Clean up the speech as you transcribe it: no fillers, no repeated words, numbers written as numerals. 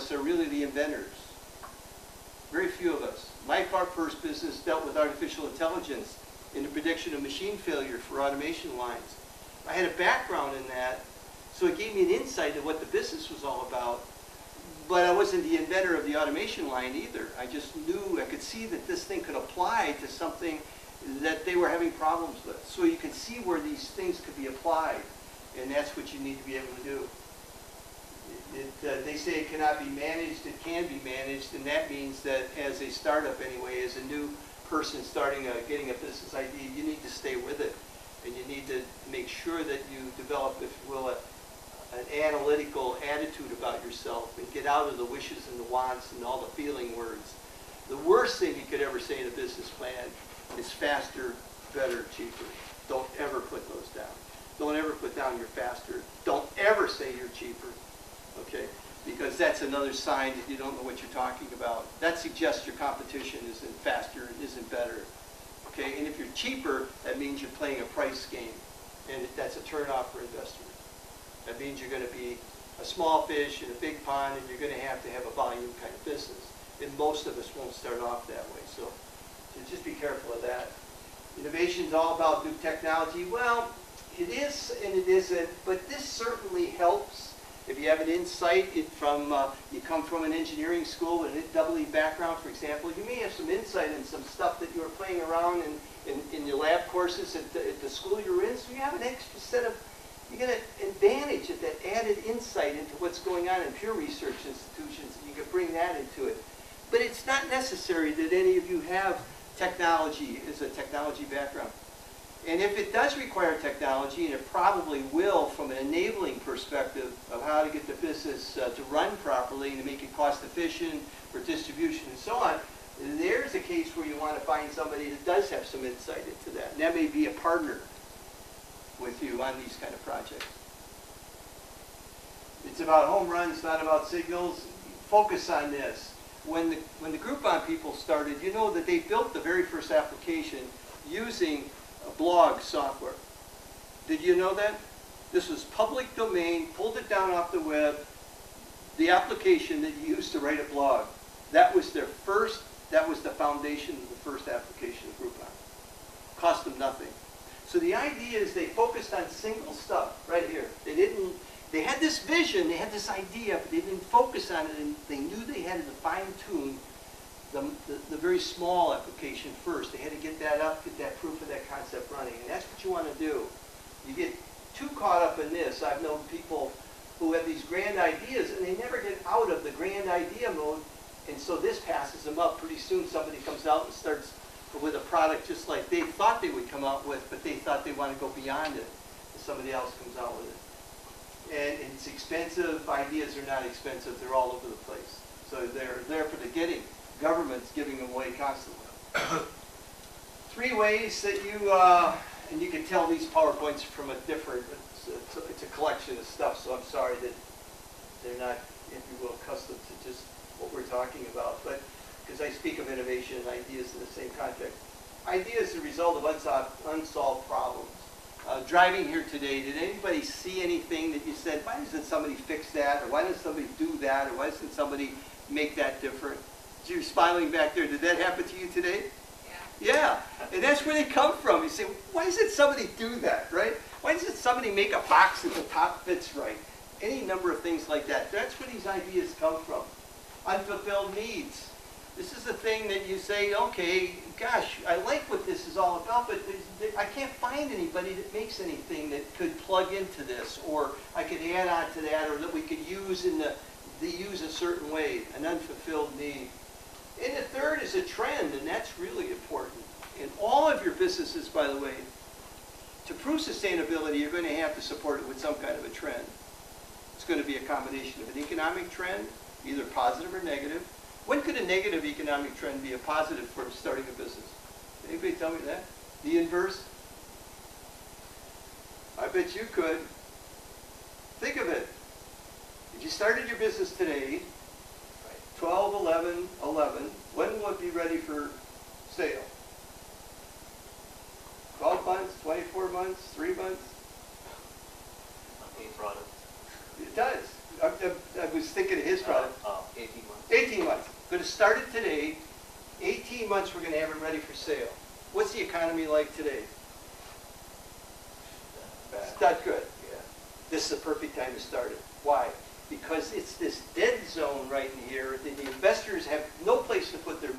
us are really the inventors. Very few of us. My first business dealt with artificial intelligence in the prediction of machine failure for automation lines. I had a background in that, so it gave me an insight of what the business was all about. But I wasn't the inventor of the automation line either. I just knew, I could see that this thing could apply to something that they were having problems with. So you can see where these things could be applied, and that's what you need to be able to do. They say it cannot be managed, it can be managed, and that means that as a startup anyway, as a new person getting a business idea, you need to stay with it. And you need to make sure that you develop, if you will, an analytical attitude about yourself and get out of the wishes and the wants and all the feeling words. The worst thing you could ever say in a business plan is faster, better, cheaper. Don't ever put those down. Don't ever put down you're faster. Don't ever say you're cheaper. Okay? Because that's another sign that you don't know what you're talking about. That suggests your competition isn't faster, isn't better. Okay? And if you're cheaper, that means you're playing a price game. And that's a turnoff for investors. That means you're going to be a small fish in a big pond, and you're going to have a volume kind of business. And most of us won't start off that way. So just be careful of that. Innovation is all about new technology. Well, it is and it isn't, but this certainly helps. If you have an insight you come from an engineering school with an EE background, for example, you may have some insight in some stuff that you were playing around in your lab courses at the school you're in. So you have an extra set of, you get an advantage of that added insight into what's going on in pure research institutions, and you can bring that into it. But it's not necessary that any of you have technology as a technology background. And if it does require technology, and it probably will from an enabling perspective of how to get the business to run properly and to make it cost efficient for distribution and so on, there's a case where you want to find somebody that does have some insight into that. And that may be a partner with you on these kind of projects. It's about home runs, not about signals. Focus on this. When the Groupon people started, you know that they built the very first application using blog software. Did you know that? This was public domain, pulled it down off the web, the application that you used to write a blog. That was their first, that was the foundation of the first application of Groupon. Cost them nothing. So the idea is they focused on single stuff right here. They had this vision, they had this idea, but they didn't focus on it, and they knew they had to fine-tune the very small application first. They had to get that up, get that proof of that concept running, and that's what you want to do. You get too caught up in this. I've known people who have these grand ideas, and they never get out of the grand idea mode, and so this passes them up. Pretty soon somebody comes out and starts with a product just like they thought they would come out with, but they thought they want to go beyond it, and somebody else comes out with it. And it's expensive. Ideas are not expensive. They're all over the place. So they're there for the getting. Government's giving them away constantly. 3 ways that you, and you can tell these PowerPoints from a different, it's a collection of stuff, so I'm sorry that they're not, if you will, accustomed to just what we're talking about. But because I speak of innovation and ideas in the same context. Ideas are the result of unsolved problems. Driving here today, did anybody see anything that you said, why doesn't somebody fix that, or why doesn't somebody do that, or why doesn't somebody make that different? You're smiling back there. Did that happen to you today? Yeah. Yeah. And that's where they come from. You say, why doesn't somebody do that, right? Why doesn't somebody make a box that the top fits right? Any number of things like that. That's where these ideas come from. Unfulfilled needs. This is the thing that you say, okay, gosh, I like what this is all about, but I can't find anybody that makes anything that could plug into this, or I could add on to that, or that we could use use a certain way, an unfulfilled need. And the third is a trend, and that's really important. In all of your businesses, by the way, to prove sustainability, you're going to have to support it with some kind of a trend. It's going to be a combination of an economic trend, either positive or negative. When could a negative economic trend be a positive for starting a business? Anybody tell me that? The inverse? I bet you could. Think of it. If you started your business today, 12/11/11, when will it be ready for sale? 12 months, 24 months, 3 months? A product. It does. I was thinking of his product. start it today. 18 months we're going to have it ready for sale. What's the economy like today? It's not good. Yeah. This is the perfect time to start it. Why? Because it's this dead zone right in here that the investors have no place to put their money.